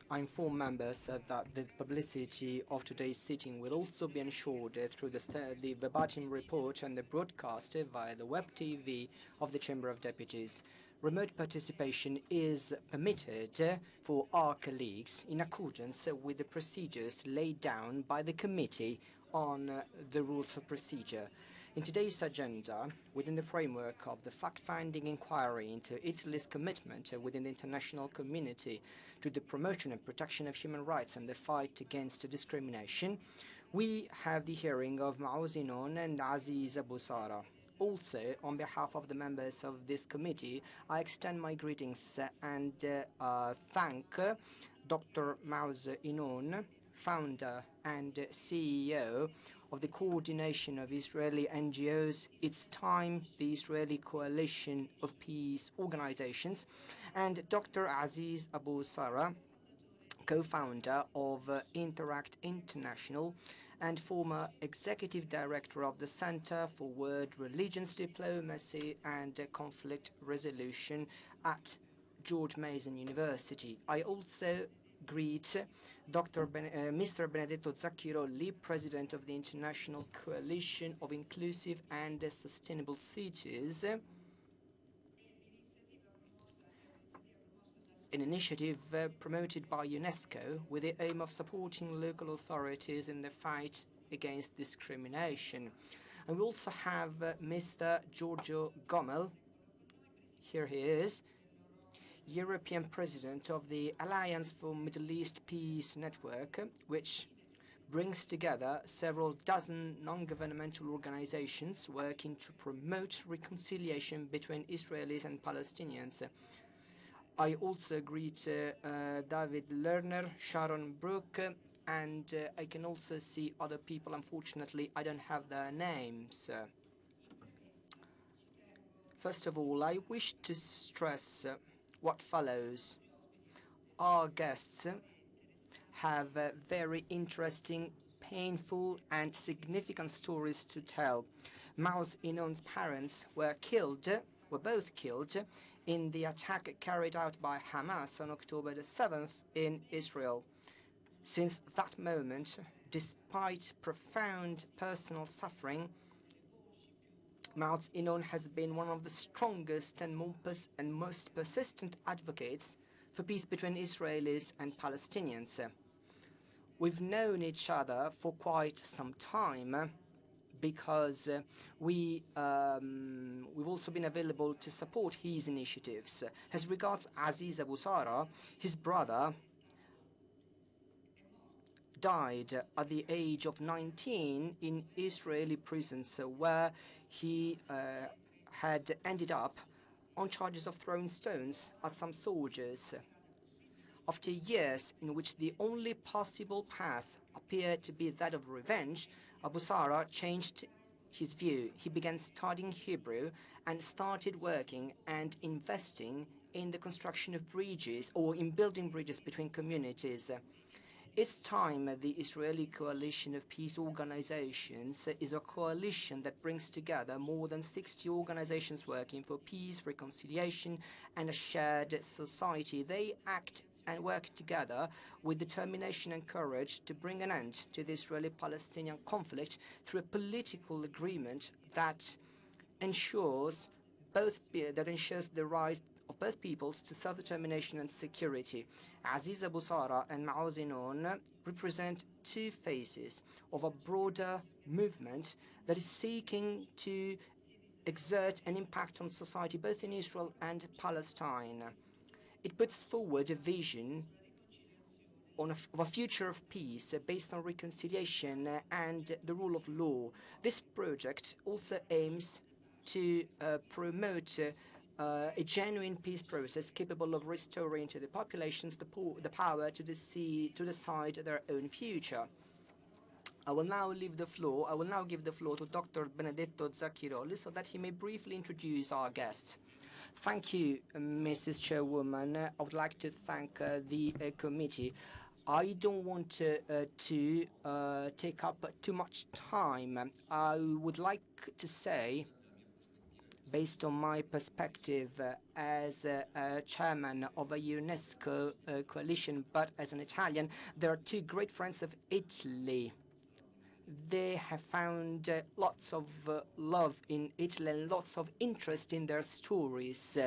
I inform members that the publicity of today's sitting will also be ensured through the verbatim report and the broadcast via the web TV of the Chamber of Deputies. Remote participation is permitted for our colleagues in accordance with the procedures laid down by the Committee on the Rules of Procedure. In today's agenda, within the framework of the fact-finding inquiry into Italy's commitment within the international community to the promotion and protection of human rights and the fight against discrimination, we have the hearing of Maoz Inon and Aziz Abu Sarah. Also, on behalf of the members of this committee, I extend my greetings and thank Dr. Maoz Inon, founder and CEO of the Coordination of Israeli NGOs, It's Time, the Israeli Coalition of Peace Organizations, and Dr. Aziz Abu Sarah, co-founder of Interact International and former executive director of the Center for World Religions Diplomacy and Conflict Resolution at George Mason University. I also greet Mr. Benedetto Zacchirolli, President of the International Coalition of Inclusive and Sustainable Cities, an initiative promoted by UNESCO with the aim of supporting local authorities in the fight against discrimination. And we also have Mr. Giorgio Gommel, here he is, European President of the Alliance for Middle East Peace Network, which brings together several dozen non-governmental organizations working to promote reconciliation between Israelis and Palestinians. I also greet David Lerner, Sharon Brook, and I can also see other people. Unfortunately, I don't have their names. First of all, I wish to stress what follows. Our guests have very interesting, painful, and significant stories to tell. Maoz Inon's parents were both killed in the attack carried out by Hamas on October the 7th in Israel. Since that moment, despite profound personal suffering, Maoz Inon has been one of the strongest and most persistent advocates for peace between Israelis and Palestinians. We've known each other for quite some time because we've also been available to support his initiatives. As regards Aziz Abu Sarah, his brother died at the age of 19 in Israeli prisons, where he had ended up on charges of throwing stones at some soldiers. After years in which the only possible path appeared to be that of revenge, Abu Sarah changed his view. He began studying Hebrew and started working and investing in the construction of bridges, or in building bridges between communities. It's Time, the Israeli Coalition of Peace Organizations, is a coalition that brings together more than 60 organizations working for peace, reconciliation, and a shared society. They act and work together with determination and courage to bring an end to the Israeli-Palestinian conflict through a political agreement that ensures the right of both peoples to self-determination and security. Aziz Abu Sarah and Maoz Inon represent two faces of a broader movement that is seeking to exert an impact on society both in Israel and Palestine. It puts forward a vision of a future of peace based on reconciliation and the rule of law. This project also aims to promote a genuine peace process capable of restoring to the populations the power to decide their own future. I will now give the floor to Dr. Benedetto Zacchirolli so that he may briefly introduce our guests. Thank you, Mrs. Chairwoman. I would like to thank the committee. I don't want to take up too much time. I would like to say Based on my perspective as a chairman of a UNESCO coalition, but as an Italian, there are two great friends of Italy. They have found lots of love in Italy and lots of interest in their stories,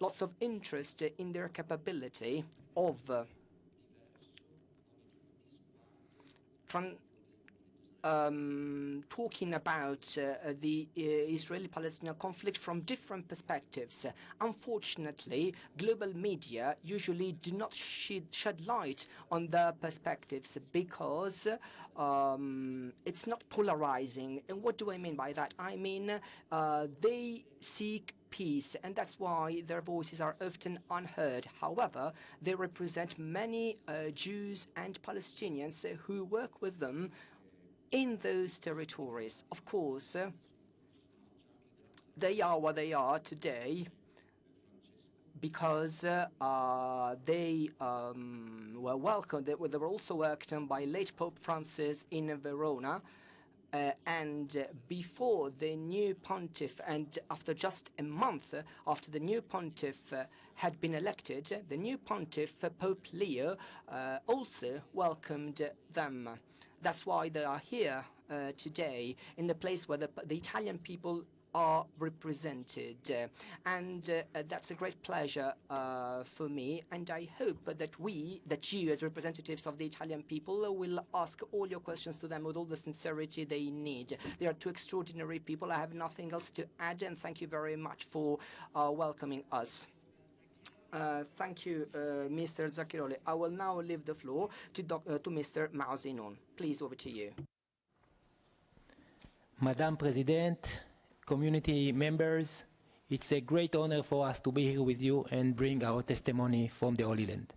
lots of interest in their capability of talking about the Israeli-Palestinian conflict from different perspectives. Unfortunately, global media usually do not shed light on their perspectives because it's not polarizing. And what do I mean by that? I mean they seek peace, and that's why their voices are often unheard. However, they represent many Jews and Palestinians who work with them in those territories. Of course, they are what they are today because they were welcomed. They were also welcomed by late Pope Francis in Verona. And before the new pontiff, and after just a month after the new pontiff had been elected, the new pontiff, Pope Leo, also welcomed them. That's why they are here today, in the place where the Italian people are represented. And that's a great pleasure for me. And I hope that you, as representatives of the Italian people, will ask all your questions to them with all the sincerity they need. They are two extraordinary people. I have nothing else to add, and thank you very much for welcoming us. Thank you, Mr. Zaccheroli. I will now leave the floor to Mr. Maoz Inon. Please, over to you. Madame President, community members, it's a great honor for us to be here with you and bring our testimony from the Holy Land.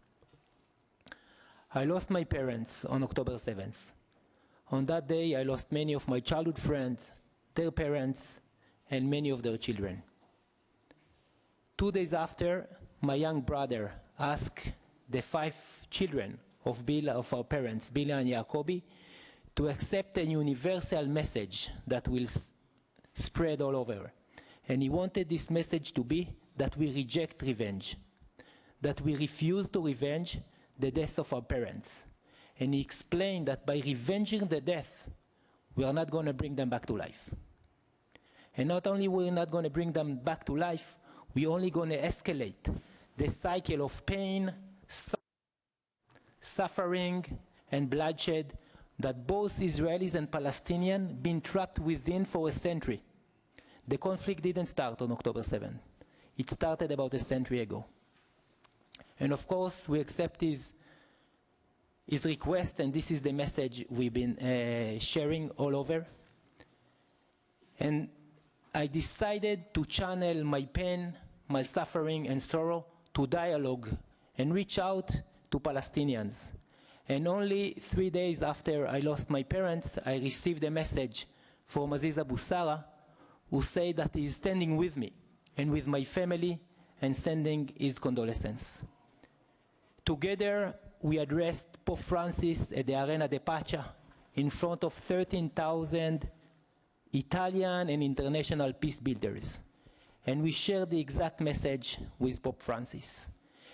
I lost my parents on October 7th. On that day, I lost many of my childhood friends, their parents, and many of their children. 2 days after, my young brother asked the 5 children of our parents, Bila and Jacobi, to accept a universal message that will spread all over. And he wanted this message to be that we reject revenge, that we refuse to revenge the death of our parents. And he explained that by revenging the death, we are not going to bring them back to life. And not only we're not going to bring them back to life, we're only going to escalate the cycle of pain, suffering, and bloodshed that both Israelis and Palestinians been trapped within for a century. The conflict didn't start on October 7th. It started about a century ago. And of course, we accept his request, and this is the message we've been sharing all over. And I decided to channel my pain, my suffering and sorrow to dialogue and reach out to Palestinians. And only 3 days after I lost my parents, I received a message from Aziz Abu Sarah, who said that he is standing with me and with my family and sending his condolences. Together, we addressed Pope Francis at the Arena de Pacha in front of 13,000 Italian and international peace builders. And we shared the exact message with Pope Francis.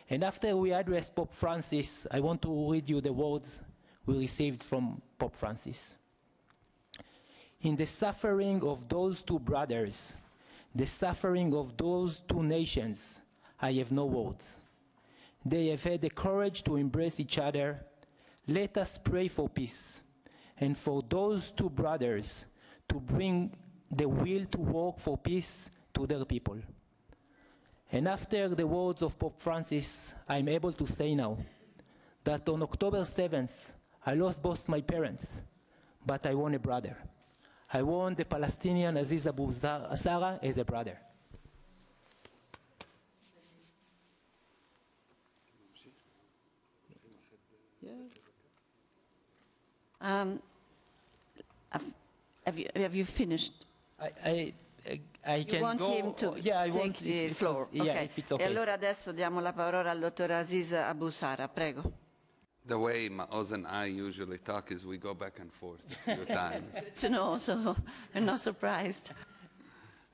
And after we addressed Pope Francis, I want to read you the words we received from Pope Francis. In the suffering of those 2 brothers, the suffering of those 2 nations, I have no words. They have had the courage to embrace each other. Let us pray for peace, and for those 2 brothers to bring the will to work for peace to their people. And after the words of Pope Francis, I'm able to say now that on October 7th, I lost both my parents, but I won a brother. I won the Palestinian Aziz Abu Sarah as a brother. Have you finished? I can want go. him to take the floor. Yeah, if it's okay. E allora adesso diamo la parola al dottor Aziz Abu Sarah, prego. The way Maoz and I usually talk is we go back and forth a few times. To know, so I'm not surprised.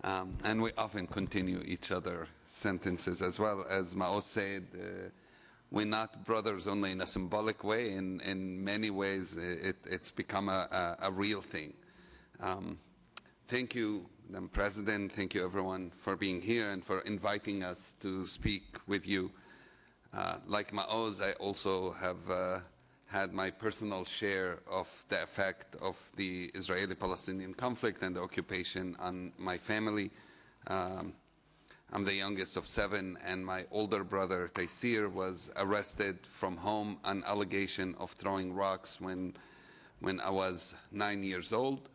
And we often continue each other's sentences as well. As Maoz said, we're not brothers only in a symbolic way. In many ways, it's become a real thing. Thank you, Madam President. Thank you, everyone, for being here and for inviting us to speak with you. Like Maoz, I also have had my personal share of the effect of the Israeli-Palestinian conflict and the occupation on my family. I'm the youngest of 7, and my older brother, Taysir, was arrested from home on allegation of throwing rocks when I was 9 years old.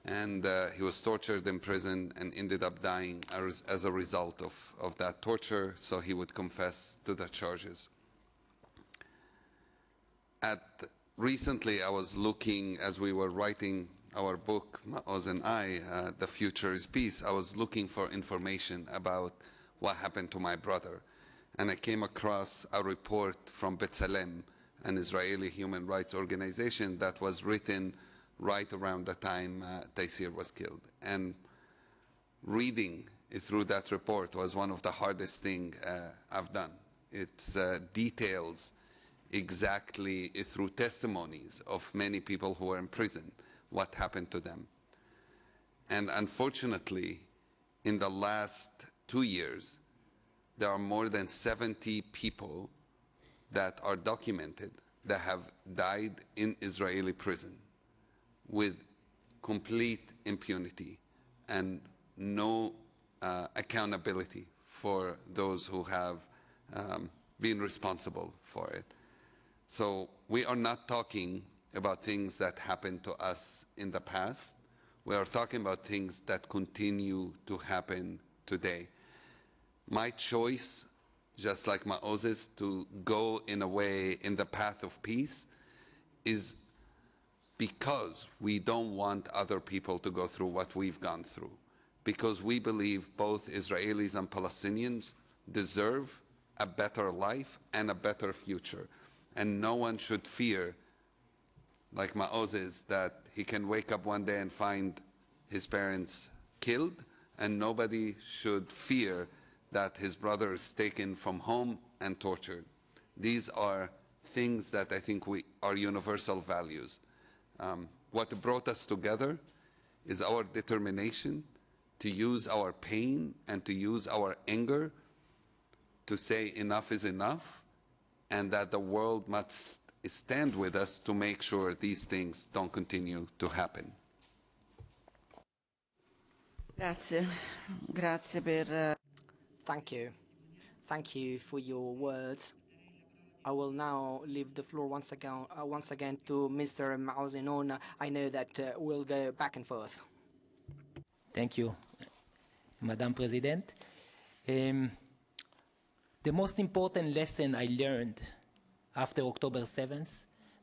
And he was tortured in prison and ended up dying as a result of that torture, so he would confess to the charges. Recently, I was looking, as we were writing our book, Maoz and I, The Future is Peace, I was looking for information about what happened to my brother. And I came across a report from B'Tselem, an Israeli human rights organization that was written right around the time Taysir was killed. And reading through that report was one of the hardest things I've done. It details exactly through testimonies of many people who were in prison what happened to them. And unfortunately, in the last 2 years, there are more than 70 people that are documented that have died in Israeli prison with complete impunity and no accountability for those who have been responsible for it. So we are not talking about things that happened to us in the past. We are talking about things that continue to happen today. My choice, just like Maoz's, to go in a way in the path of peace is because we don't want other people to go through what we've gone through. Because we believe both Israelis and Palestinians deserve a better life and a better future. And no one should fear, like Maoz is, that he can wake up one day and find his parents killed, and nobody should fear that his brother is taken from home and tortured. These are things that I think are universal values. What brought us together is our determination to use our pain and to use our anger to say enough is enough, and that the world must stand with us to make sure these things don't continue to happen. Grazie. Grazie per... Thank you. Thank you for your words. I will now leave the floor once again to Mr. Maoz Inon. I know that we'll go back and forth. Thank you, Madam President. The most important lesson I learned after October 7th,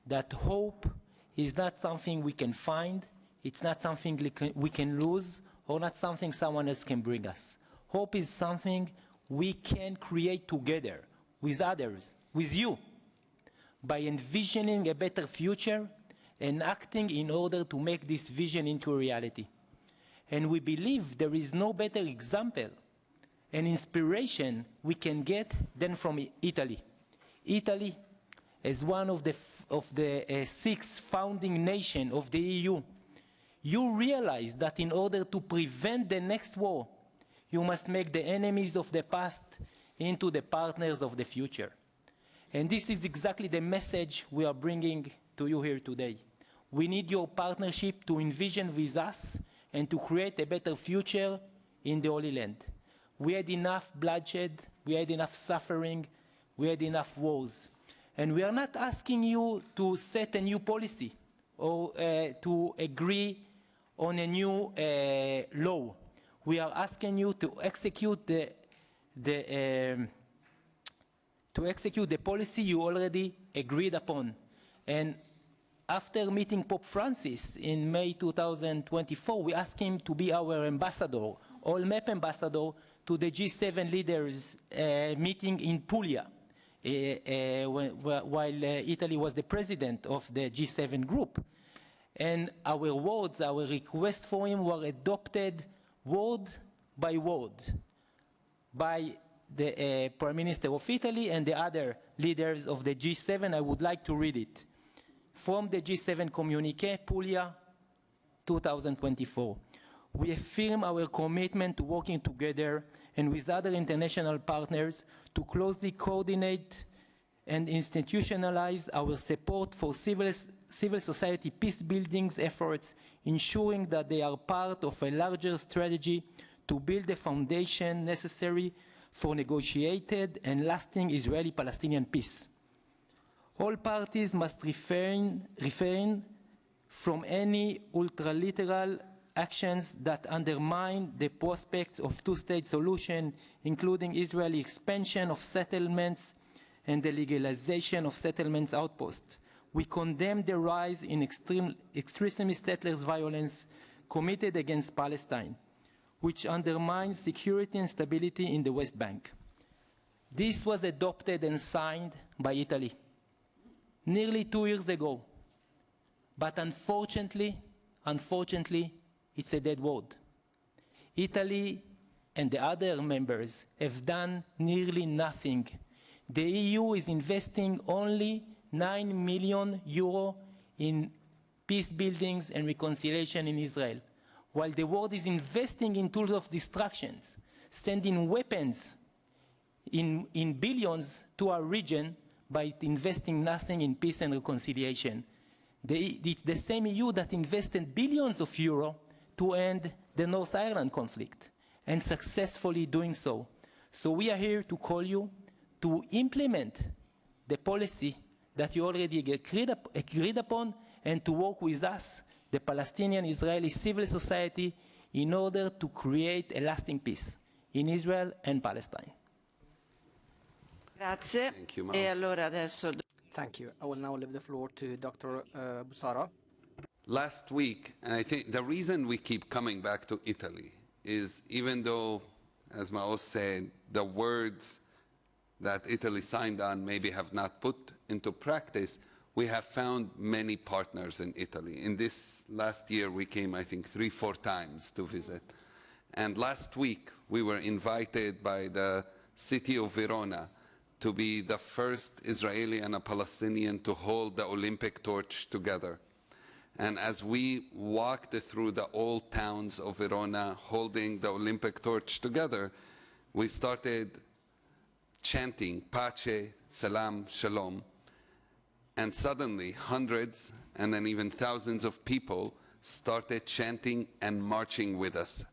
that hope is not something we can find, it's not something we can lose, or not something someone else can bring us. Hope is something we can create together with others, with you, by envisioning a better future and acting in order to make this vision into a reality. And we believe there is no better example and inspiration we can get than from Italy. Italy, as one of the 6 founding nations of the EU, you realize that in order to prevent the next war, you must make the enemies of the past into the partners of the future. And this is exactly the message we are bringing to you here today. We need your partnership to envision with us and to create a better future in the Holy Land. We had enough bloodshed, we had enough suffering, we had enough wars. And we are not asking you to set a new policy or to agree on a new law. We are asking you to execute the policy you already agreed upon. And after meeting Pope Francis in May 2024, we asked him to be our ambassador, all-map ambassador, to the G7 leaders meeting in Puglia, while Italy was the president of the G7 group. And our words, our request for him were adopted word by word by the Prime Minister of Italy and the other leaders of the G7. I would like to read it. From the G7 Communiqué, Puglia, 2024. We affirm our commitment to working together and with other international partners to closely coordinate and institutionalize our support for civil society peace-building efforts, ensuring that they are part of a larger strategy to build the foundation necessary for negotiated and lasting Israeli-Palestinian peace. All parties must refrain from any ultraliberal actions that undermine the prospects of two-state solution, including Israeli expansion of settlements and the legalization of settlements outposts. We condemn the rise in extremist settlers' violence committed against Palestine, which undermines security and stability in the West Bank. This was adopted and signed by Italy nearly 2 years ago. But unfortunately, it's a dead word. Italy and the other members have done nearly nothing. The EU is investing only 9 million euro in peace buildings and reconciliation in Israel, while the world is investing in tools of destruction, sending weapons in billions to our region by investing nothing in peace and reconciliation. It's the same EU that invested billions of euro to end the North Ireland conflict, and successfully doing so. So we are here to call you to implement the policy that you already agreed upon, and to work with us, the Palestinian-Israeli civil society, in order to create a lasting peace in Israel and Palestine. Grazie. Thank you, E Maoz. allora adesso Thank you. I will now leave the floor to Dr. Abu Sarah. Last week, and I think the reason we keep coming back to Italy is, even though, as Maoz said, the words that Italy signed on maybe have not put into practice, we have found many partners in Italy. In this last year, we came, I think, 3-4 times to visit. And last week, we were invited by the city of Verona to be the first Israeli and a Palestinian to hold the Olympic torch together. And as we walked through the old towns of Verona holding the Olympic torch together, we started chanting Pace, Salam, Shalom. And suddenly hundreds and then even thousands of people started chanting and marching with us.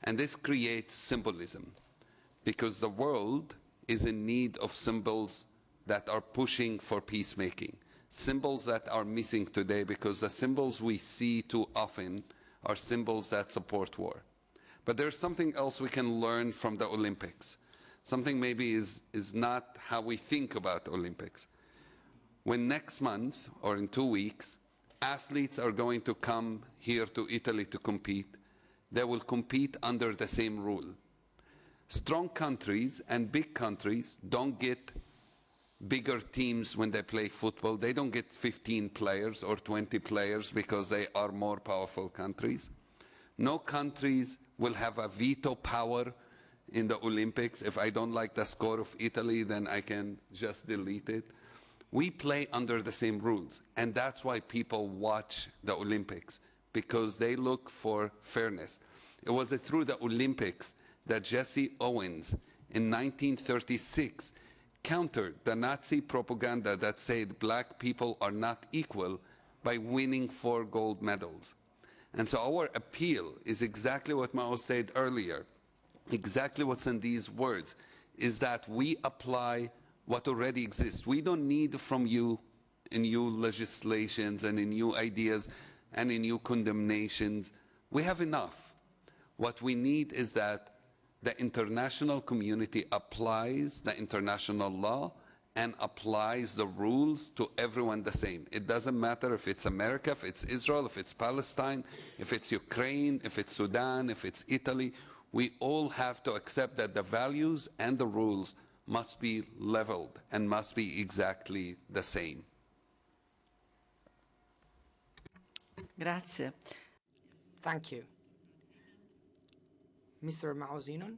And this creates symbolism, because the world is in need of symbols that are pushing for peacemaking. Symbols that are missing today, because the symbols we see too often are symbols that support war. But there's something else we can learn from the Olympics. Something maybe is not how we think about the Olympics. When next month, or in 2 weeks, athletes are going to come here to Italy to compete, they will compete under the same rule. Strong countries and big countries don't get bigger teams when they play football. They don't get 15 players or 20 players because they are more powerful countries. No countries will have a veto power in the Olympics. If I don't like the score of Italy, then I can just delete it. We play under the same rules, and that's why people watch the Olympics, because they look for fairness. It was through the Olympics that Jesse Owens in 1936 countered the Nazi propaganda that said black people are not equal by winning 4 gold medals. And so our appeal is exactly what Maoz said earlier, exactly what's in these words, is that we apply what already exists. We don't need from you in new legislations and in new ideas and in new condemnations. We have enough. What we need is that the international community applies the international law and applies the rules to everyone the same. It doesn't matter if it's America, if it's Israel, if it's Palestine, if it's Ukraine, if it's Sudan, if it's Italy. We all have to accept that the values and the rules must be leveled and must be exactly the same. Grazie. Thank you. Mr. Maoz Inon.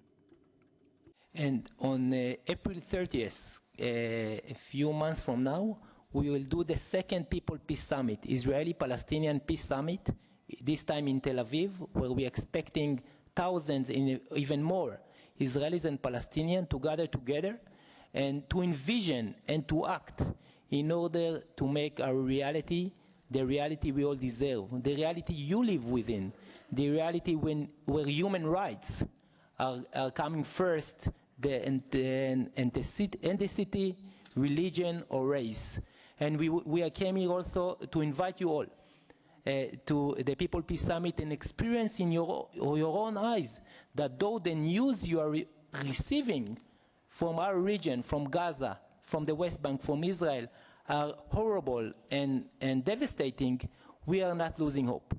And on April 30th, a few months from now, we will do the second People Peace Summit, Israeli-Palestinian Peace Summit, this time in Tel Aviv, where we're expecting thousands, even more, Israelis and Palestinians to gather together and to envision and to act in order to make our reality the reality we all deserve, the reality you live within, the reality where human rights are coming first, the ethnicity, religion, or race. And we came here also to invite you all to the People Peace Summit and experience in your own eyes that though the news you are receiving from our region, from Gaza, from the West Bank, from Israel, are horrible and devastating, we are not losing hope.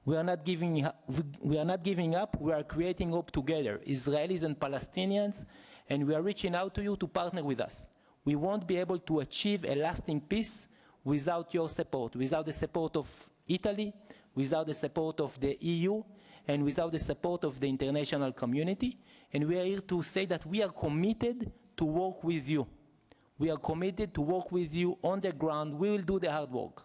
We are not giving up. We are creating hope together, Israelis and Palestinians, and we are reaching out to you to partner with us. We won't be able to achieve a lasting peace without your support, without the support of Italy, without the support of the EU, and without the support of the international community. And we are here to say that we are committed to work with you. We are committed to work with you on the ground. We will do the hard work.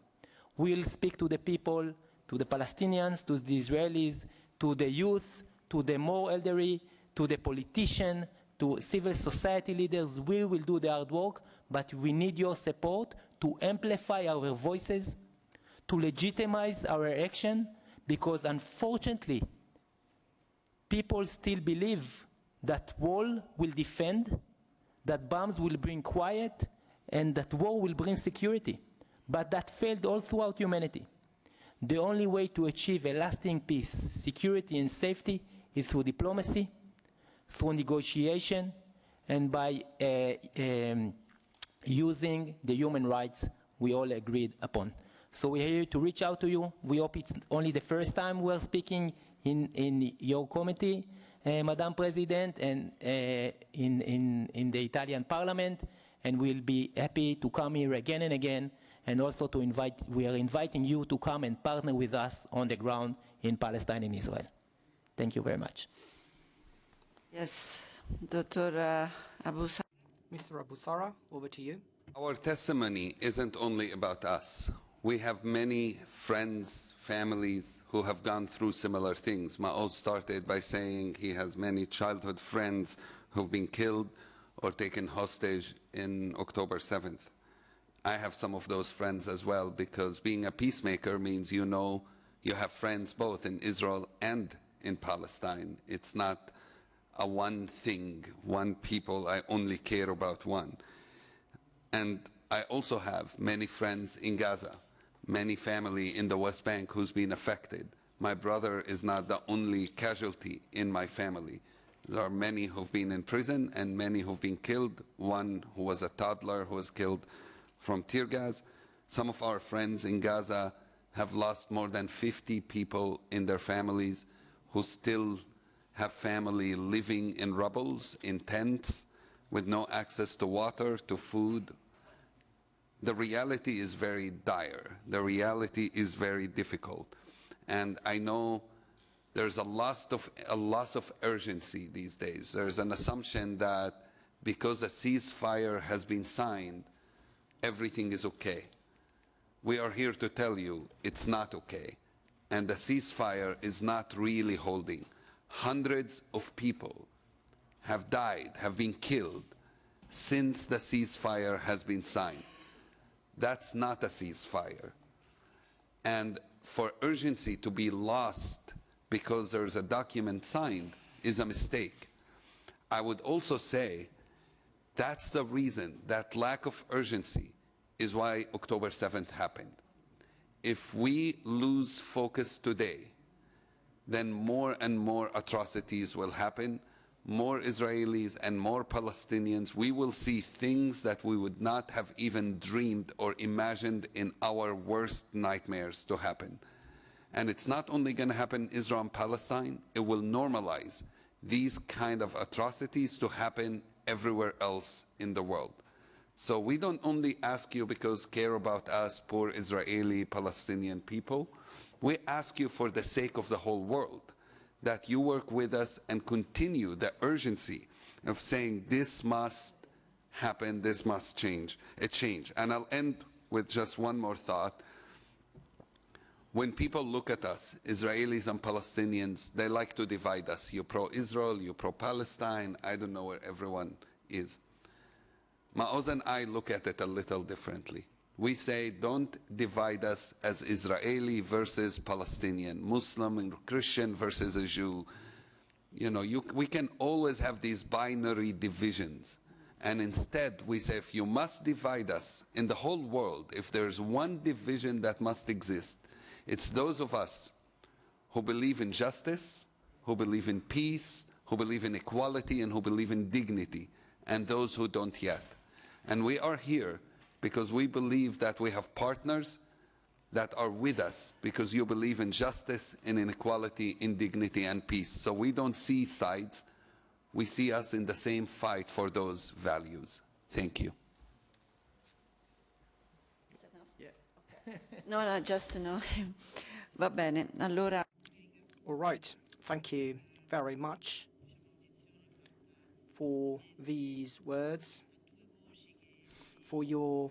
We will speak to the people, to the Palestinians, to the Israelis, to the youth, to the more elderly, to the politicians, to civil society leaders. We will do the hard work, but we need your support to amplify our voices, to legitimize our action, because unfortunately, people still believe that wall will defend, that bombs will bring quiet, and that war will bring security. But that failed all throughout humanity. The only way to achieve a lasting peace, security, and safety is through diplomacy, through negotiation, and by using the human rights we all agreed upon. So we're here to reach out to you. We hope it's only the first time we're speaking in your committee, Madam President, and in the Italian Parliament, and we'll be happy to come here again and again, and also to we are inviting you to come and partner with us on the ground in Palestine and Israel. Thank you very much. Yes, Dr. Abu Sarah. Mr. Abu Sarah, over to you. Our testimony isn't only about us. We have many friends, families who have gone through similar things. Maoz started by saying he has many childhood friends who've been killed or taken hostage in October 7th. I have some of those friends as well, because being a peacemaker means you know you have friends both in Israel and in Palestine. It's not a one thing, one people, I only care about one. And I also have many friends in Gaza, many family in the West Bank who's been affected. My brother is not the only casualty in my family. There are many who've been in prison and many who've been killed. One who was a toddler who was killed from tear gas. Some of our friends in Gaza have lost more than 50 people in their families who still have family living in rubbles, in tents, with no access to water, to food. The reality is very dire. The reality is very difficult. And I know there's a loss of urgency these days. There's an assumption that because a ceasefire has been signed, everything is okay. We are here to tell you it's not okay. And the ceasefire is not really holding. Hundreds of people have died, have been killed since the ceasefire has been signed. That's not a ceasefire. And for urgency to be lost because there's a document signed is a mistake. I would also say that's the reason, that lack of urgency is why October 7th happened. If we lose focus today, then more and more atrocities will happen. More Israelis and more Palestinians, we will see things that we would not have even dreamed or imagined in our worst nightmares to happen. And it's not only going to happen in Israel and Palestine, it will normalize these kind of atrocities to happen everywhere else in the world. So we don't only ask you because care about us, poor Israeli, Palestinian people. We ask you for the sake of the whole world, that you work with us and continue the urgency of saying this must happen, this must change. And I'll end with just one more thought. When people look at us, Israelis and Palestinians, they like to divide us. You pro-Israel, you pro-Palestine, I don't know where everyone is. Maoz and I look at it a little differently. We say, don't divide us as Israeli versus Palestinian, Muslim and Christian versus a Jew. You know, we can always have these binary divisions. And instead, we say, if you must divide us in the whole world, if there's one division that must exist, it's those of us who believe in justice, who believe in peace, who believe in equality, and who believe in dignity, and those who don't yet. And we are here because we believe that we have partners that are with us because you believe in justice, in inequality, in dignity, and peace. So we don't see sides. We see us in the same fight for those values. Thank you. No, just no. Va bene. Allora. All right. Thank you very much for these words, for your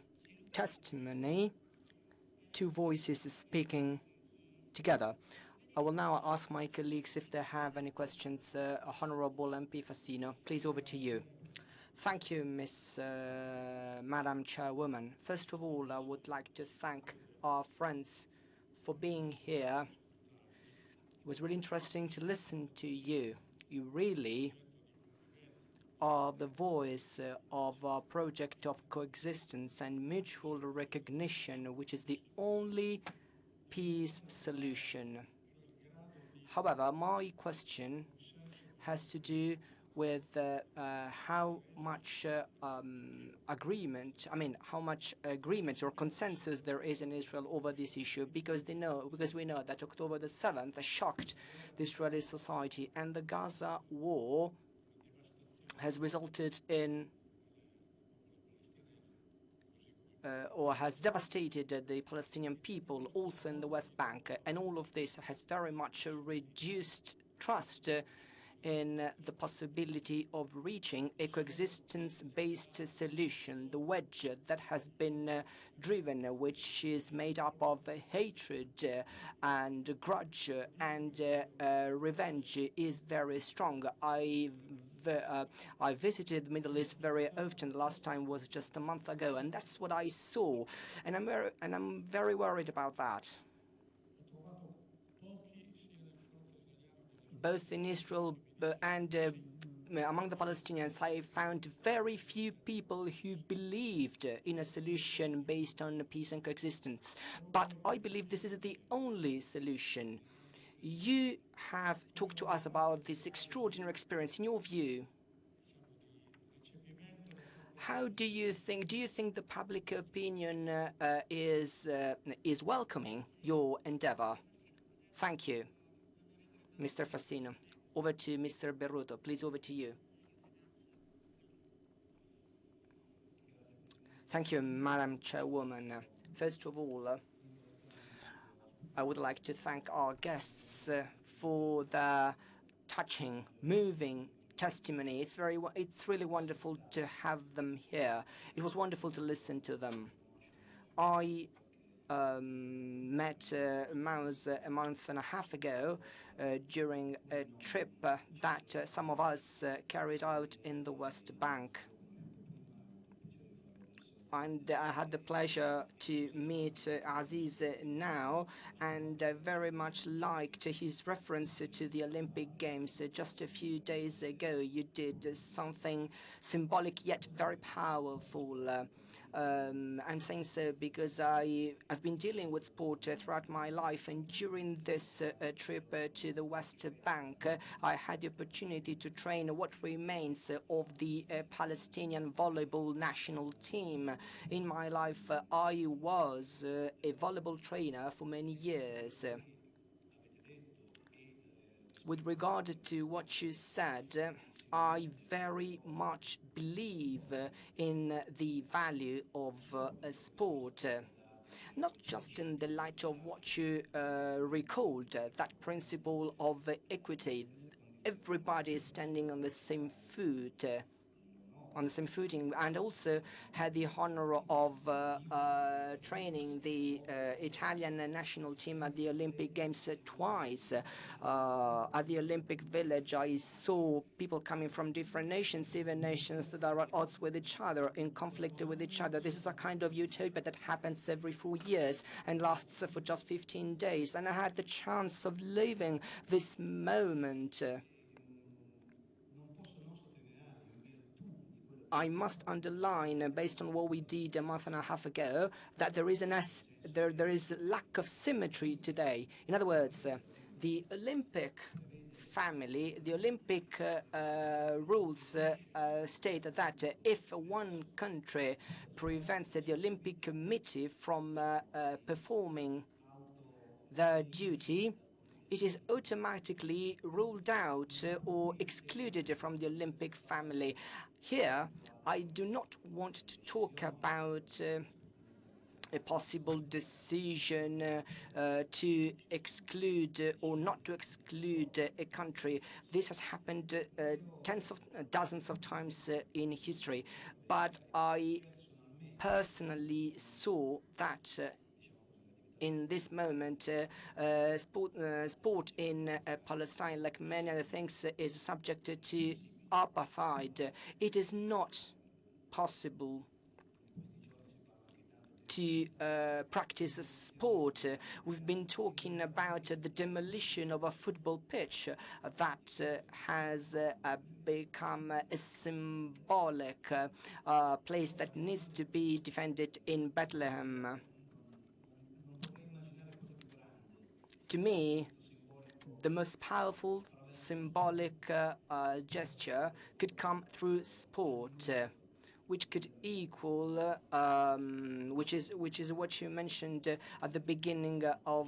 testimony. Two voices speaking together. I will now ask my colleagues if they have any questions. Honorable MP Fassino, please, over to you. Thank you, Madam Chairwoman. First of all, I would like to thank our friends for being here. It was really interesting to listen to you. You really are the voice of our project of coexistence and mutual recognition, which is the only peace solution. However, my question has to do with how much agreement or consensus there is in Israel over this issue, because we know that October the 7th shocked the Israeli society, and the Gaza war has resulted in or has devastated the Palestinian people, also in the West Bank, and all of this has very much reduced trust in the possibility of reaching a coexistence-based solution. The wedge that has been driven, which is made up of hatred and grudge and revenge, is very strong. I visited the Middle East very often. The last time was just a month ago, and that's what I saw. And I'm very worried about that. Both in Israel and among the Palestinians, I found very few people who believed in a solution based on peace and coexistence. But I believe this is the only solution. You have talked to us about this extraordinary experience. In your view, how do you think the public opinion is welcoming your endeavor? Thank you, Mr. Fassino. Over to Mr. Berruto. Please, over to you. Thank you, Madam Chairwoman. First of all, I would like to thank our guests for their touching, moving testimony. It's really wonderful to have them here. It was wonderful to listen to them. I met Maoz a month and a half ago during a trip that some of us carried out in the West Bank. And I had the pleasure to meet Aziz now, and very much liked his reference to the Olympic Games. Just a few days ago, you did something symbolic yet very powerful. I'm saying so because I've been dealing with sport throughout my life, and during this trip to the West Bank, I had the opportunity to train what remains of the Palestinian volleyball national team. In my life, I was a volleyball trainer for many years. With regard to what you said, I very much believe in the value of sport. not just in the light of what you recalled, that principle of equity. Everybody is standing on the same foot, on the same footing, and also had the honor of training the Italian national team at the Olympic Games twice. At the Olympic Village, I saw people coming from different nations, even nations that are at odds with each other, in conflict with each other. This is a kind of utopia that happens every 4 years and lasts for just 15 days. And I had the chance of living this moment. I must underline, based on what we did a month and a half ago, that there is there is lack of symmetry today. In other words, the Olympic family, the Olympic rules state that if one country prevents the Olympic Committee from performing their duty, it is automatically ruled out or excluded from the Olympic family. Here, I do not want to talk about a possible decision to exclude or not to exclude a country. This has happened dozens of times in history, but I personally saw that in this moment, sport in Palestine, like many other things, is subject to apartheid. It is not possible to practice sport. We've been talking about the demolition of a football pitch that has become a symbolic place that needs to be defended in Bethlehem. To me, the most powerful symbolic gesture could come through sport, which could equal, which is what you mentioned at the beginning of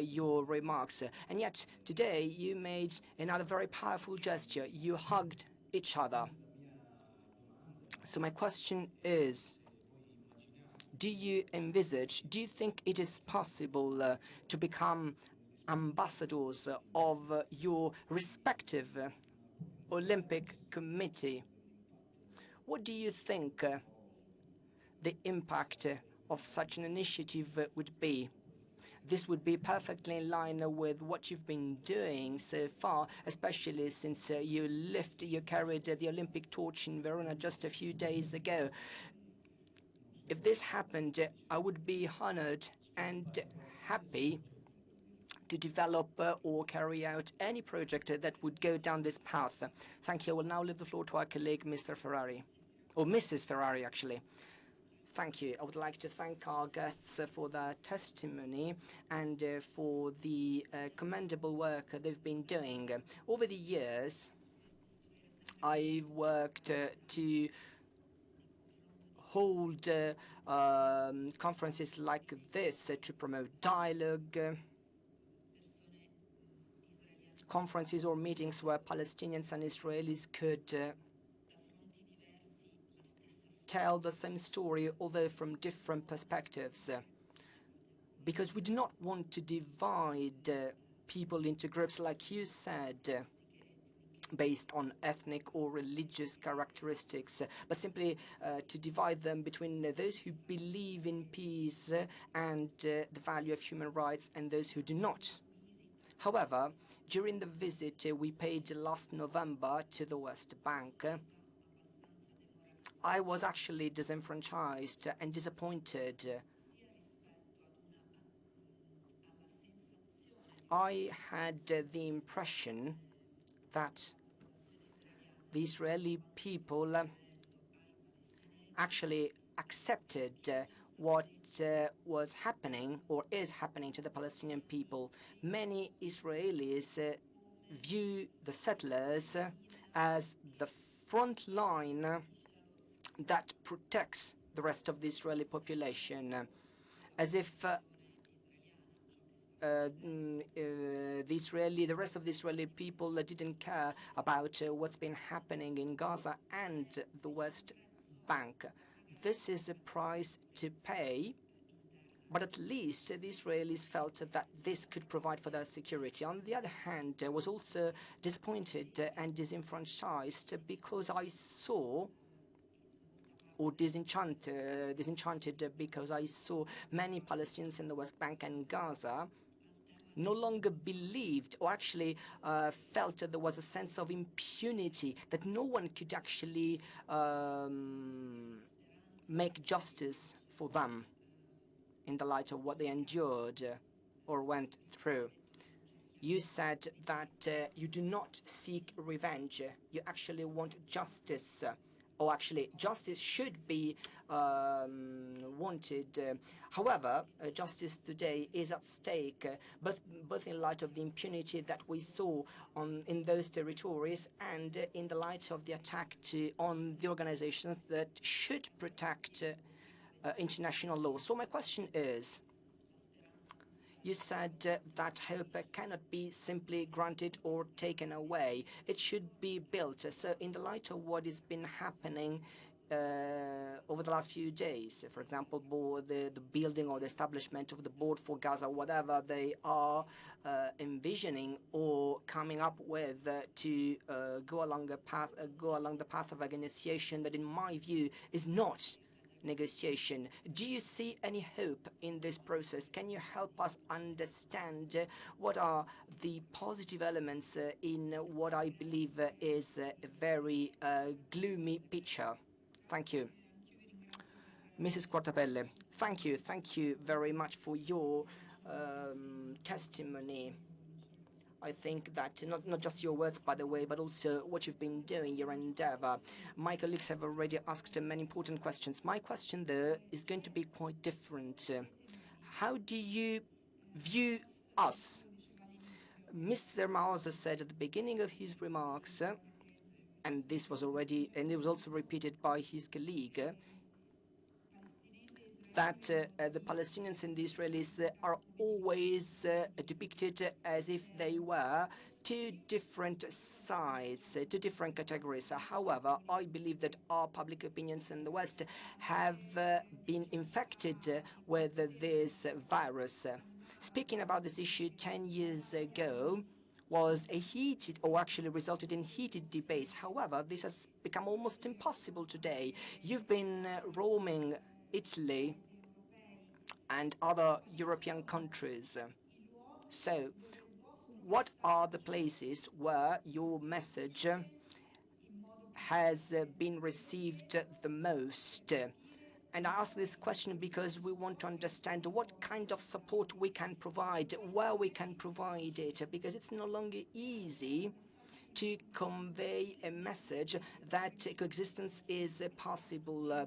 your remarks. And yet today you made another very powerful gesture. You hugged each other. So my question is, do you think it is possible to become ambassadors of your respective Olympic committee? What do you think the impact of such an initiative would be? This would be perfectly in line with what you've been doing so far, especially since you carried the Olympic torch in Verona just a few days ago. If this happened, I would be honored and happy to develop or carry out any project that would go down this path. Thank you. I will now leave the floor to our colleague, Mr. Ferrari, or Mrs. Ferrari, actually. Thank you. I would like to thank our guests for their testimony and for the commendable work they've been doing. Over the years, I've worked to hold conferences like this to promote dialogue, conferences or meetings where Palestinians and Israelis could tell the same story, although from different perspectives. Because we do not want to divide people into groups, like you said, based on ethnic or religious characteristics, but simply to divide them between those who believe in peace and the value of human rights and those who do not. However, during the visit we paid last November to the West Bank, I was actually disenfranchised and disappointed. I had the impression that the Israeli people actually accepted what was happening or is happening to the Palestinian people. Many Israelis view the settlers as the front line that protects the rest of the Israeli population, as if the rest of the Israeli people didn't care about what's been happening in Gaza and the West Bank. This is a price to pay But at least the Israelis felt that this could provide for their security. On the other hand, I was also disappointed and disenfranchised because I saw, or disenchanted because I saw many Palestinians in the West Bank and Gaza no longer believed, or actually felt that there was a sense of impunity, that no one could actually make justice for them in the light of what they endured or went through. You said that you do not seek revenge. You actually want justice. Or actually, justice should be wanted. However, justice today is at stake, both in light of the impunity that we saw in those territories and in the light of the attack on the organizations that should protect international law. So my question is, you said that hope cannot be simply granted or taken away. It should be built. So in the light of what has been happening over the last few days, for example, the building or the establishment of the board for Gaza, whatever they are envisioning or coming up with to go along the path of a negotiation that, in my view, is not negotiation. Do you see any hope in this process? Can you help us understand what are the positive elements in what I believe is a very gloomy picture? Thank you. Mrs. Quartapelle, thank you. Thank you very much for your testimony. I think that not just your words, by the way, but also what you've been doing, your endeavor. My colleagues have already asked many important questions. My question, though, is going to be quite different. How do you view us? Mr. Maoz said at the beginning of his remarks, and this was already, and it was also repeated by his colleague, that the Palestinians and the Israelis are always depicted as if they were two different sides, two different categories. However, I believe that our public opinions in the West have been infected with this virus. Speaking about this issue 10 years ago was a heated, or actually resulted in heated debates. However, this has become almost impossible today. You've been roaming Italy and other European countries. So, what are the places where your message has been received the most? And I ask this question because we want to understand what kind of support we can provide, where we can provide it, because it's no longer easy to convey a message that coexistence is possible.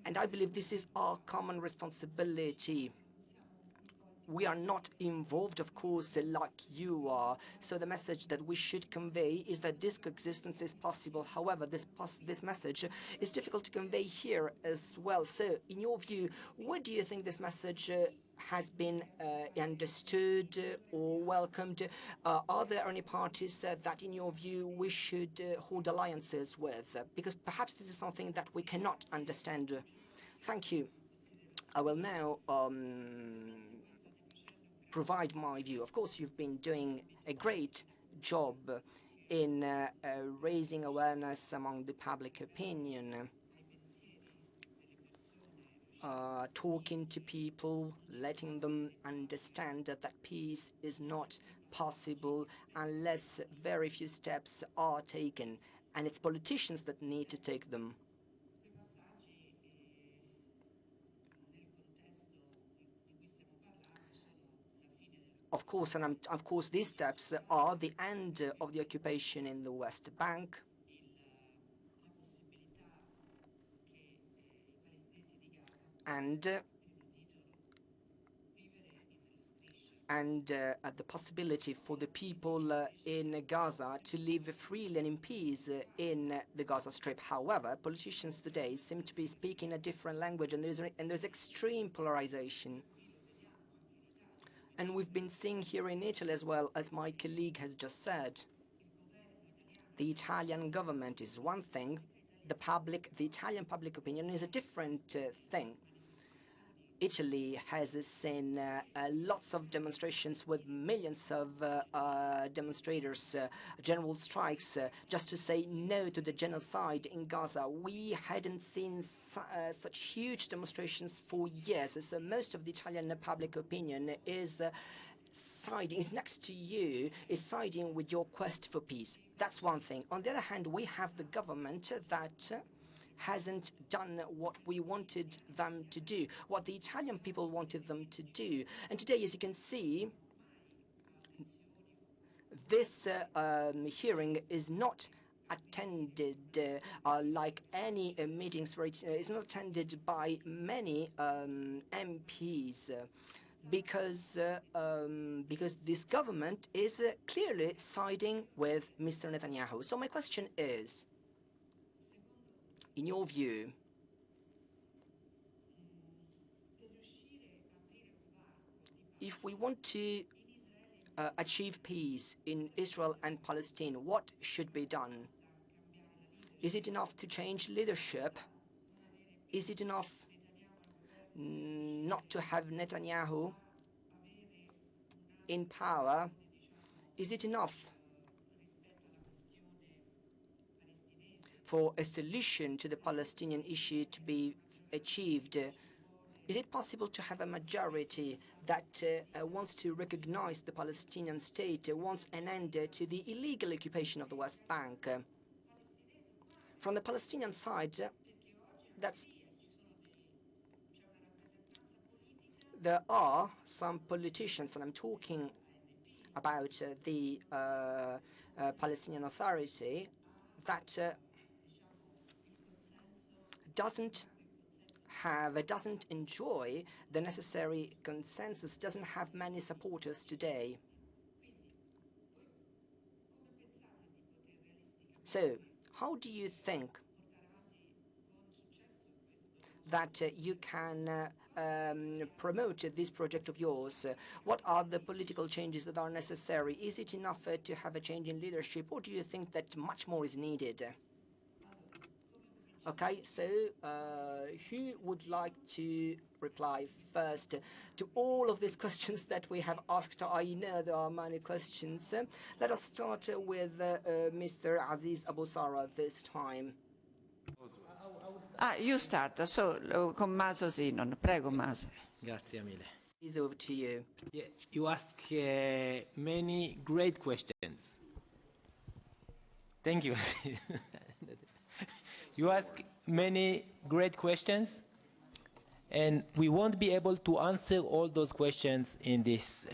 And I believe this is our common responsibility. We are not involved, of course, like you are. So the message that we should convey is that this coexistence is possible. However, this message is difficult to convey here as well. So in your view, what do you think this message has been understood or welcomed? Are there any parties that, in your view, we should hold alliances with? Because perhaps this is something that we cannot understand. Thank you. I will now provide my view. Of course, you've been doing a great job in raising awareness among the public opinion, talking to people, letting them understand that peace is not possible unless very few steps are taken, and it's politicians that need to take them. Of course, and of course, these steps are the end of the occupation in the West Bank, and the possibility for the people in Gaza to live freely and in peace in the Gaza Strip. However, politicians today seem to be speaking a different language, and there's extreme polarization. And we've been seeing here in Italy as well, as my colleague has just said, the Italian government is one thing, the Italian public opinion is a different thing. Italy has seen lots of demonstrations with millions of demonstrators, general strikes, just to say no to the genocide in Gaza. We hadn't seen such huge demonstrations for years. So most of the Italian public opinion is next to you, is siding with your quest for peace. That's one thing. On the other hand, we have the government that hasn't done what we wanted them to do, what the Italian people wanted them to do. And today, as you can see, this hearing is not attended like any meetings where it's not attended by many MPs. Because this government is clearly siding with Mr. Netanyahu. So my question is, in your view, if we want to achieve peace in Israel and Palestine, what should be done? Is it enough to change leadership? Is it enough not to have Netanyahu in power? Is it enough for a solution to the Palestinian issue to be achieved? Is it possible to have a majority that wants to recognize the Palestinian state, wants an end to the illegal occupation of the West Bank? From the Palestinian side, there are some politicians, and I'm talking about the Palestinian Authority, that doesn't enjoy the necessary consensus, doesn't have many supporters today. So, how do you think that you can promote this project of yours? What are the political changes that are necessary? Is it enough to have a change in leadership, or do you think that much more is needed? Okay, so who would like to reply first to all of these questions that we have asked? I know there are many questions. Let us start with Mr. Aziz Abu Sarah this time. You start. So, con Maoz Inon. Prego, Maoz. Grazie mille. It's over to you. Yeah, you ask many great questions. Thank you. You ask many great questions, and we won't be able to answer all those questions in this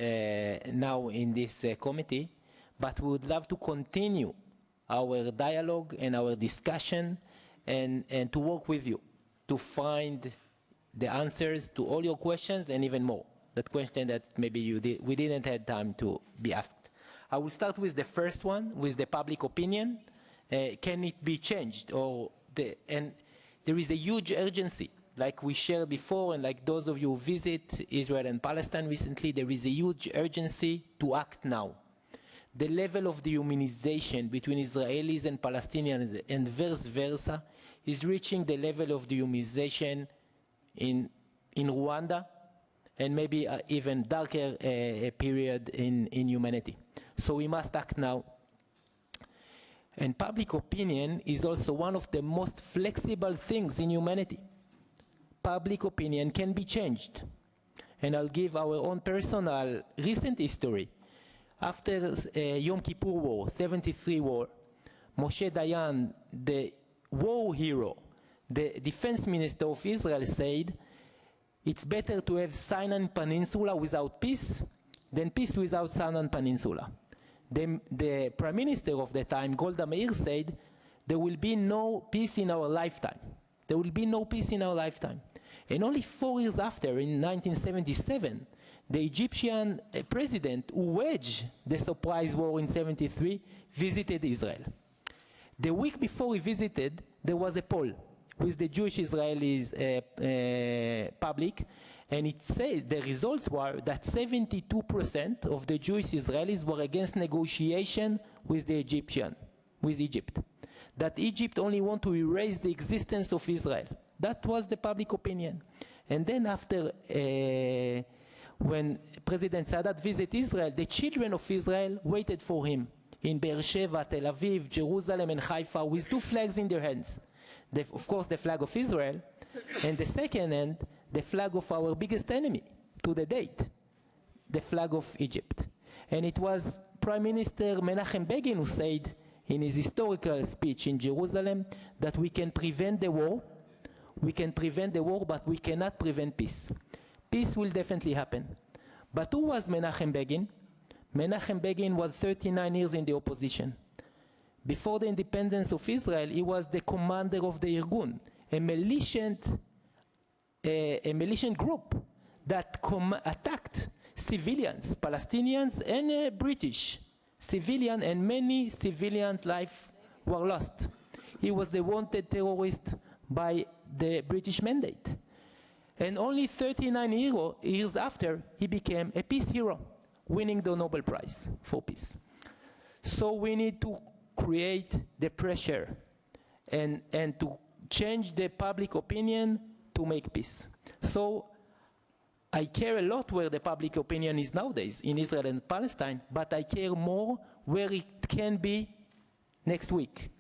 now in this committee, but we would love to continue our dialogue and our discussion, and to work with you to find the answers to all your questions and even more. That question that maybe we didn't have time to be asked. I will start with the first one, with the public opinion. Can it be changed? And there is a huge urgency, like we shared before, and like those of you who visit Israel and Palestine recently, there is a huge urgency to act now. The level of dehumanization between Israelis and Palestinians and vice versa is reaching the level of dehumanization in Rwanda, and maybe even darker period in humanity. So we must act now. And public opinion is also one of the most flexible things in humanity. Public opinion can be changed. And I'll give our own personal recent history. After Yom Kippur War, 73 war, Moshe Dayan, the war hero, the defense minister of Israel, said, it's better to have Sinai Peninsula without peace than peace without Sinai Peninsula. The prime minister of the time, Golda Meir, said, there will be no peace in our lifetime. There will be no peace in our lifetime. And only 4 years after, in 1977, the Egyptian president who waged the surprise war in 73 visited Israel. The week before he visited, there was a poll with the Jewish Israelis public, and it says the results were that 72% of the Jewish Israelis were against negotiation with Egypt. That Egypt only want to erase the existence of Israel. That was the public opinion. And then after, when President Sadat visited Israel, the children of Israel waited for him in Beersheba, Tel Aviv, Jerusalem, and Haifa with two flags in their hands. Of course, the flag of Israel, and the second hand, the flag of our biggest enemy to the date, the flag of Egypt. And it was Prime Minister Menachem Begin who said in his historical speech in Jerusalem that we can prevent the war, but we cannot prevent peace. Peace will definitely happen. But who was Menachem Begin? Menachem Begin was 39 years in the opposition. Before the independence of Israel, he was the commander of the Irgun, a militant group that attacked civilians, Palestinians and British civilians, and many civilians' lives were lost. He was the wanted terrorist by the British mandate. And only 39 years after, he became a peace hero, winning the Nobel Prize for peace. So we need to create the pressure and to change the public opinion to make peace. So I care a lot where the public opinion is nowadays in Israel and Palestine, but I care more where it can be next week,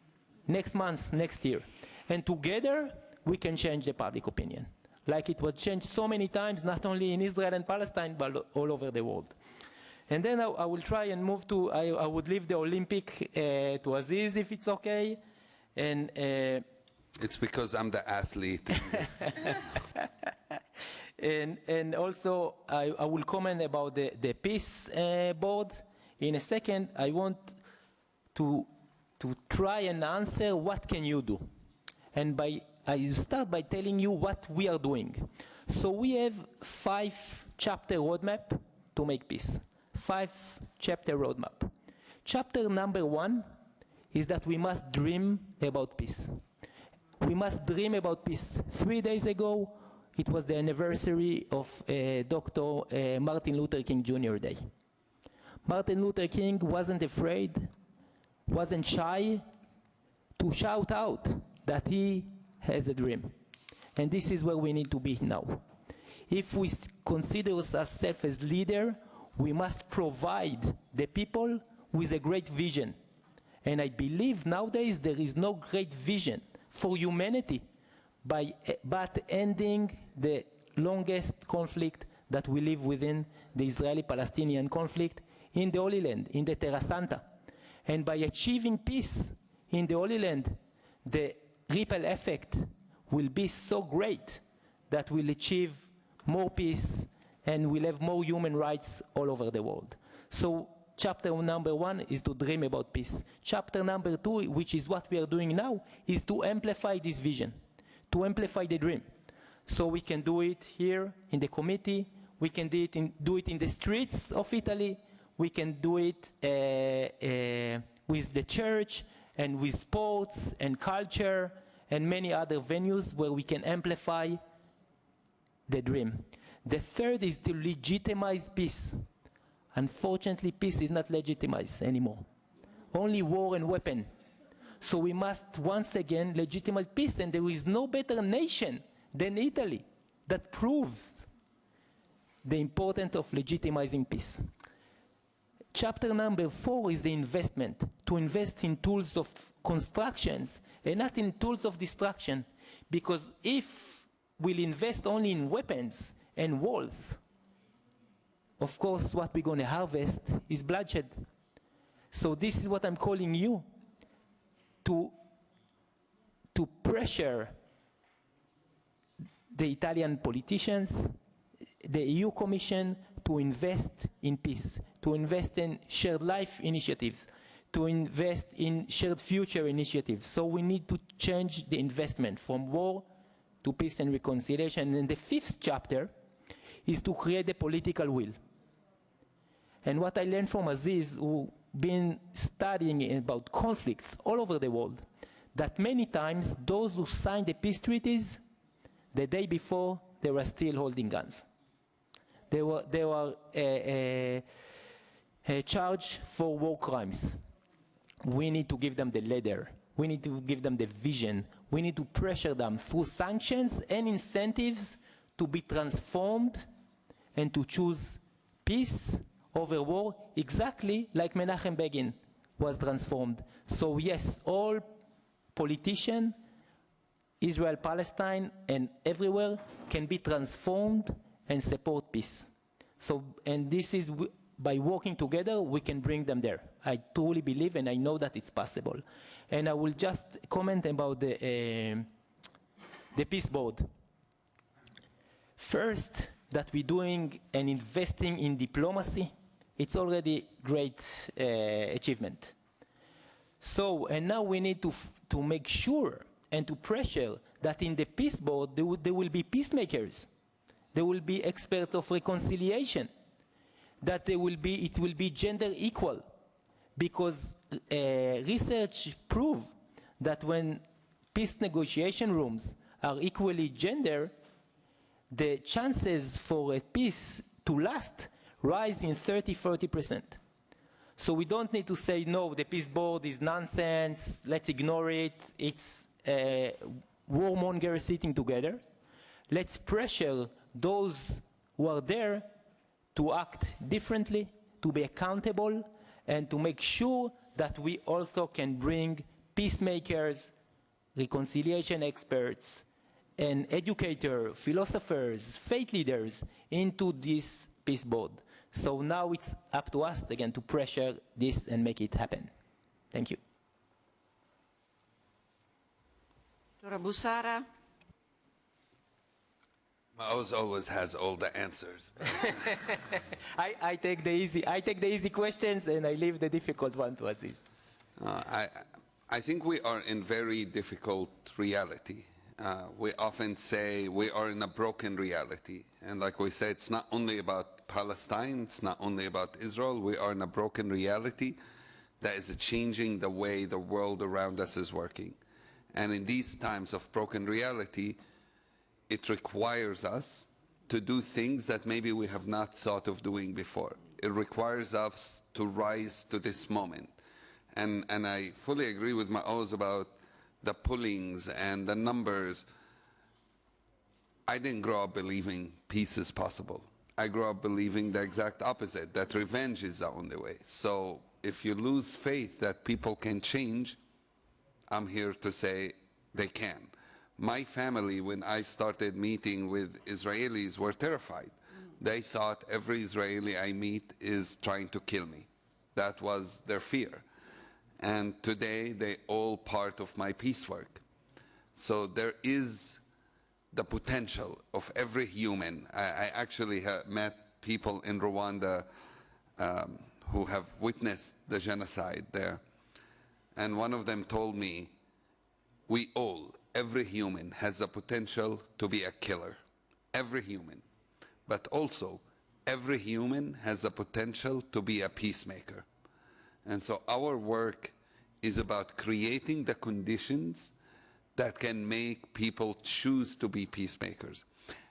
next month, next year. And together, we can change the public opinion, like it was changed so many times, not only in Israel and Palestine, but all over the world. And then I will try and move to, I would leave the Olympic to Aziz, if it's okay. And it's because I'm the athlete. And also, I will comment about the peace board. In a second, I want to try and answer what can you do. And I start by telling you what we are doing. So we have 5-chapter roadmap to make peace. 5-chapter roadmap. Chapter number 1 is that we must dream about peace. We must dream about peace. 3 days ago, it was the anniversary of Dr. Martin Luther King Jr. Day. Martin Luther King wasn't afraid, wasn't shy to shout out that he has a dream. And this is where we need to be now. If we consider ourselves as leader, we must provide the people with a great vision. And I believe nowadays there is no great vision for humanity but ending the longest conflict that we live within, the Israeli-Palestinian conflict in the Holy Land, in the Terra Santa. And by achieving peace in the Holy Land, the ripple effect will be so great that we'll achieve more peace and we'll have more human rights all over the world. So chapter number 1 is to dream about peace. Chapter number 2, which is what we are doing now, is to amplify this vision, to amplify the dream. So we can do it here in the committee, we can do it in the streets of Italy, we can do it with the church and with sports and culture and many other venues where we can amplify the dream. The third is to legitimize peace. Unfortunately, peace is not legitimized anymore. Only war and weapon. So we must once again legitimize peace, and there is no better nation than Italy that proves the importance of legitimizing peace. Chapter number 4 is the investment, to invest in tools of constructions and not in tools of destruction. Because if we'll invest only in weapons and walls, of course what we're going to harvest is bloodshed. So this is what I'm calling you to pressure the Italian politicians, the EU Commission, to invest in peace, to invest in shared life initiatives, to invest in shared future initiatives. So we need to change the investment from war to peace and reconciliation. And the 5th chapter is to create the political will. And what I learned from Aziz, who been studying about conflicts all over the world, that many times those who signed the peace treaties, the day before, they were still holding guns. They were charged for war crimes. We need to give them the ladder. We need to give them the vision. We need to pressure them through sanctions and incentives to be transformed and to choose peace over war, exactly like Menachem Begin was transformed. So yes, all politicians, Israel, Palestine, and everywhere can be transformed and support peace. So, and this is, by working together, we can bring them there. I truly believe, and I know that it's possible. And I will just comment about the Peace Board. First, that we're doing and investing in diplomacy, it's already great achievement. So, and now we need to make sure and to pressure that in the Peace Board there will be peacemakers. There will be experts of reconciliation. That it will be gender equal. Because research proves that when peace negotiation rooms are equally gender, the chances for a peace to last rise in 30–40%. So we don't need to say, no, the Peace Board is nonsense, let's ignore it, it's warmongers sitting together. Let's pressure those who are there to act differently, to be accountable, and to make sure that we also can bring peacemakers, reconciliation experts, and educators, philosophers, faith leaders into this Peace Board. So now it's up to us again to pressure this and make it happen. Thank you. Dr. Abu Sarah. Maoz always has all the answers. I take the easy questions and I leave the difficult one to Aziz. I think we are in very difficult reality. We often say we are in a broken reality. And like we said, it's not only about Palestine, it's not only about Israel. We are in a broken reality that is changing the way the world around us is working. And in these times of broken reality, it requires us to do things that maybe we have not thought of doing before. It requires us to rise to this moment. And I fully agree with Maoz about the pullings and the numbers. I didn't grow up believing peace is possible. I grew up believing the exact opposite, that revenge is the only way. So if you lose faith that people can change, I'm here to say they can. My family, when I started meeting with Israelis, were terrified. They thought every Israeli I meet is trying to kill me. That was their fear. And today, they all part of my peace work. So there is the potential of every human. I actually have met people in Rwanda who have witnessed the genocide there. And one of them told me, we all, every human has the potential to be a killer. Every human. But also, every human has the potential to be a peacemaker. And so our work is about creating the conditions that can make people choose to be peacemakers.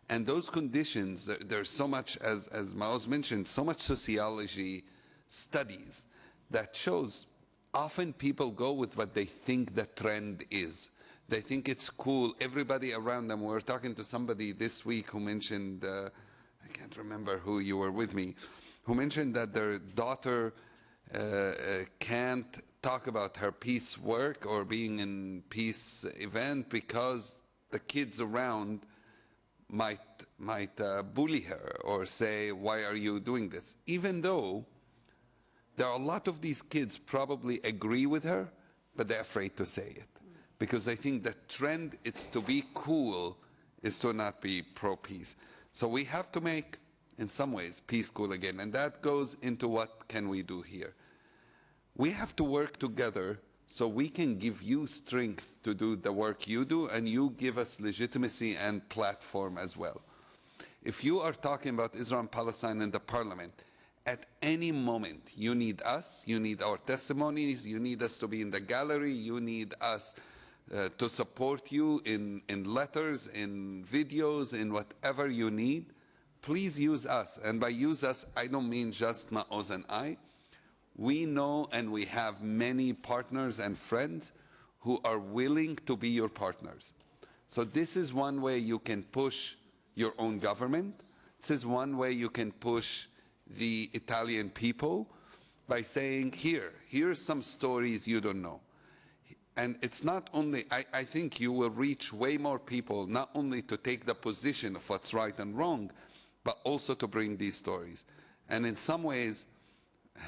And those conditions, there's so much, as Maoz mentioned, so much sociology studies that shows often people go with what they think the trend is. They think it's cool. Everybody around them. We were talking to somebody this week who mentioned, I can't remember who you were with me, who mentioned that their daughter can't talk about her peace work or being in peace event because the kids around might bully her or say, why are you doing this? Even though there are a lot of these kids probably agree with her, but they're afraid to say it. Because I think the trend is to be cool, is to not be pro-peace. So we have to make, in some ways, peace cool again. And that goes into what can we do here. We have to work together so we can give you strength to do the work you do, and you give us legitimacy and platform as well. If you are talking about Israel and Palestine in the parliament, at any moment you need us, you need our testimonies, you need us to be in the gallery, you need us to support you in letters, in videos, in whatever you need. Please use us. And by use us, I don't mean just Maoz and I. We know and we have many partners and friends who are willing to be your partners. So this is one way you can push your own government. This is one way you can push the Italian people by saying, here's some stories you don't know. And it's not only, I think you will reach way more people, not only to take the position of what's right and wrong, but also to bring these stories. And in some ways,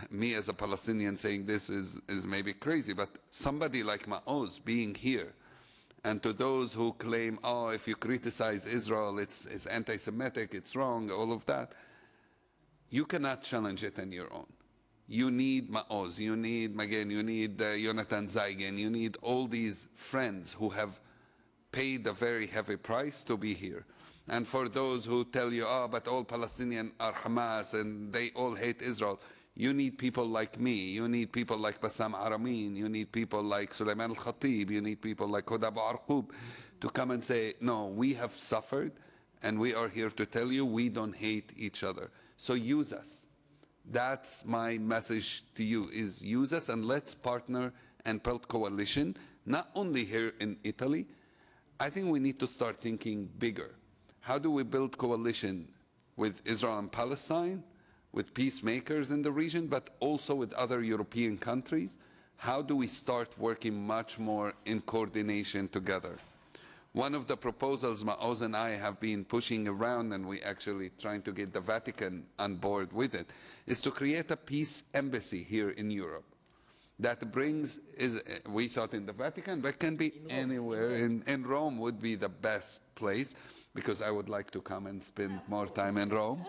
me as a Palestinian saying this is maybe crazy, but somebody like Maoz being here, and to those who claim, oh, if you criticize Israel, it's anti-Semitic, it's wrong, all of that, you cannot challenge it on your own. You need Maoz, you need Magen, you need Jonathan Zaigen, you need all these friends who have paid a very heavy price to be here. And for those who tell you, oh, but all Palestinians are Hamas and they all hate Israel, you need people like me, you need people like Bassam Aramin, you need people like Sulaiman al-Khatib, you need people like Huda Abu Arqub to come and say, no, we have suffered and we are here to tell you we don't hate each other. So use us. That's my message to you, is use us and let's partner and build coalition, not only here in Italy. I think we need to start thinking bigger. How do we build coalition with Israel and Palestine, with peacemakers in the region, but also with other European countries? How do we start working much more in coordination together? One of the proposals Maoz and I have been pushing around, and we actually trying to get the Vatican on board with it, is to create a peace embassy here in Europe that brings, we thought in the Vatican, but can be anywhere. In Rome would be the best place, because I would like to come and spend more time in Rome.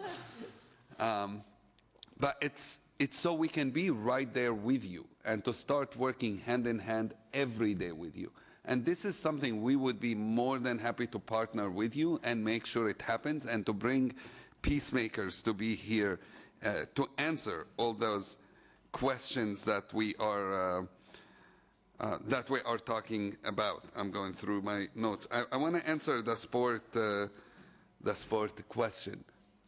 But it's so we can be right there with you and to start working hand in hand every day with you. And this is something we would be more than happy to partner with you and make sure it happens, and to bring peacemakers to be here to answer all those questions that we are talking about. I'm going through my notes. I want to answer the sport question.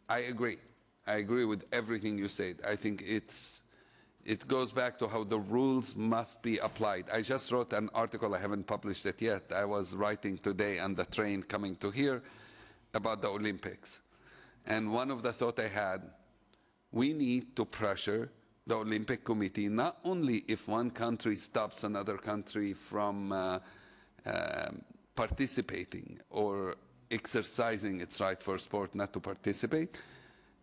I agree. I agree with everything you said. I think it goes back to how the rules must be applied. I just wrote an article, I haven't published it yet. I was writing today on the train coming to here about the Olympics. And one of the thoughts I had, we need to pressure the Olympic Committee, not only if one country stops another country from participating or exercising its right for sport not to participate.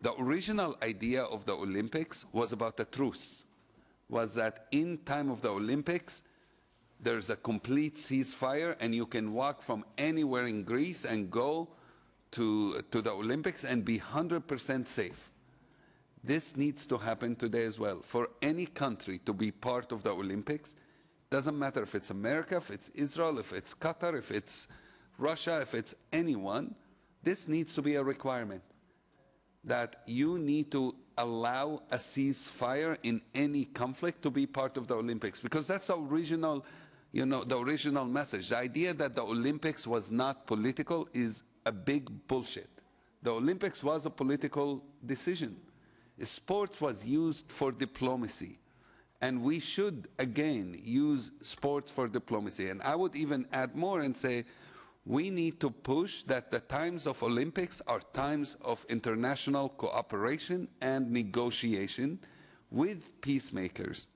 The original idea of the Olympics was about a truce, was that in time of the Olympics, there's a complete ceasefire and you can walk from anywhere in Greece and go to the Olympics and be 100% safe. This needs to happen today as well. For any country to be part of the Olympics, doesn't matter if it's America, if it's Israel, if it's Qatar, if it's Russia, if it's anyone, this needs to be a requirement. That you need to allow a ceasefire in any conflict to be part of the Olympics, because that's the original, the original message. The idea that the Olympics was not political is a big bullshit. The Olympics was a political decision. Sports was used for diplomacy, and we should again use sports for diplomacy. And I would even add more and say, we need to push that the times of Olympics are times of international cooperation and negotiation with peacemakers.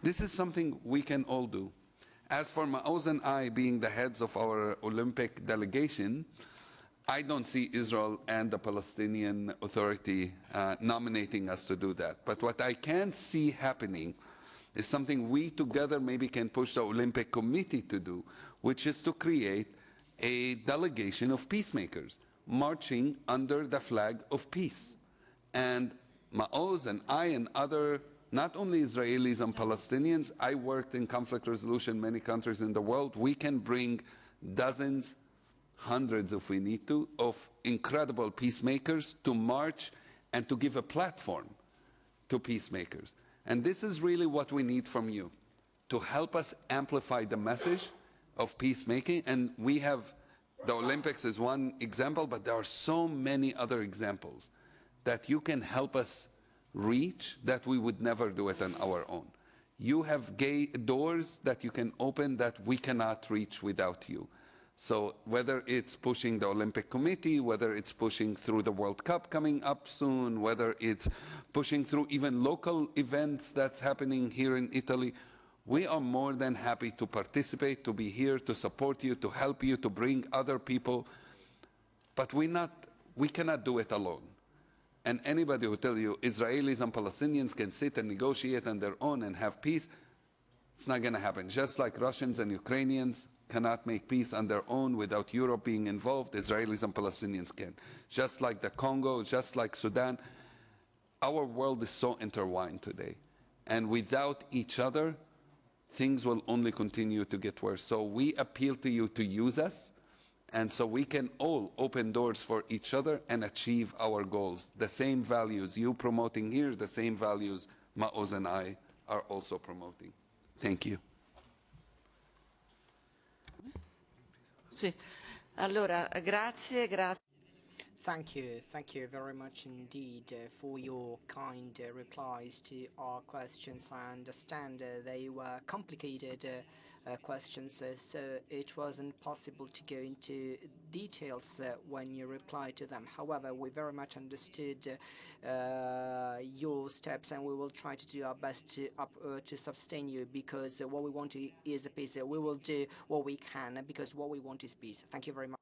This is something we can all do. As for Maoz and I being the heads of our Olympic delegation, I don't see Israel and the Palestinian Authority nominating us to do that. But what I can see happening is something we together maybe can push the Olympic Committee to do, which is to create a delegation of peacemakers marching under the flag of peace. And Maoz and I and other, not only Israelis and Palestinians, I worked in conflict resolution in many countries in the world. We can bring dozens, hundreds if we need to, of incredible peacemakers to march and to give a platform to peacemakers. And this is really what we need from you, to help us amplify the message of peacemaking. And we have, the Olympics is one example, but there are so many other examples that you can help us reach that we would never do it on our own. You have doors that you can open that we cannot reach without you. So whether it's pushing the Olympic Committee, whether it's pushing through the World Cup coming up soon, whether it's pushing through even local events that's happening here in Italy, we are more than happy to participate, to be here, to support you, to help you, to bring other people. But we cannot do it alone. And anybody who tells you Israelis and Palestinians can sit and negotiate on their own and have peace, it's not going to happen. Just like Russians and Ukrainians cannot make peace on their own without Europe being involved, Israelis and Palestinians can. Just like the Congo, just like Sudan, our world is so intertwined today. And without each other, things will only continue to get worse. So we appeal to you to use us, and so we can all open doors for each other and achieve our goals. The same values you promoting here, the same values Maoz and I are also promoting. Thank you. Sì. Allora, grazie. Thank you very much indeed for your kind replies to our questions. I understand they were complicated questions, so it wasn't possible to go into details when you replied to them. However, we very much understood your steps, and we will try to do our best to sustain you, because what we want is peace. We will do what we can, because what we want is peace. Thank you very much.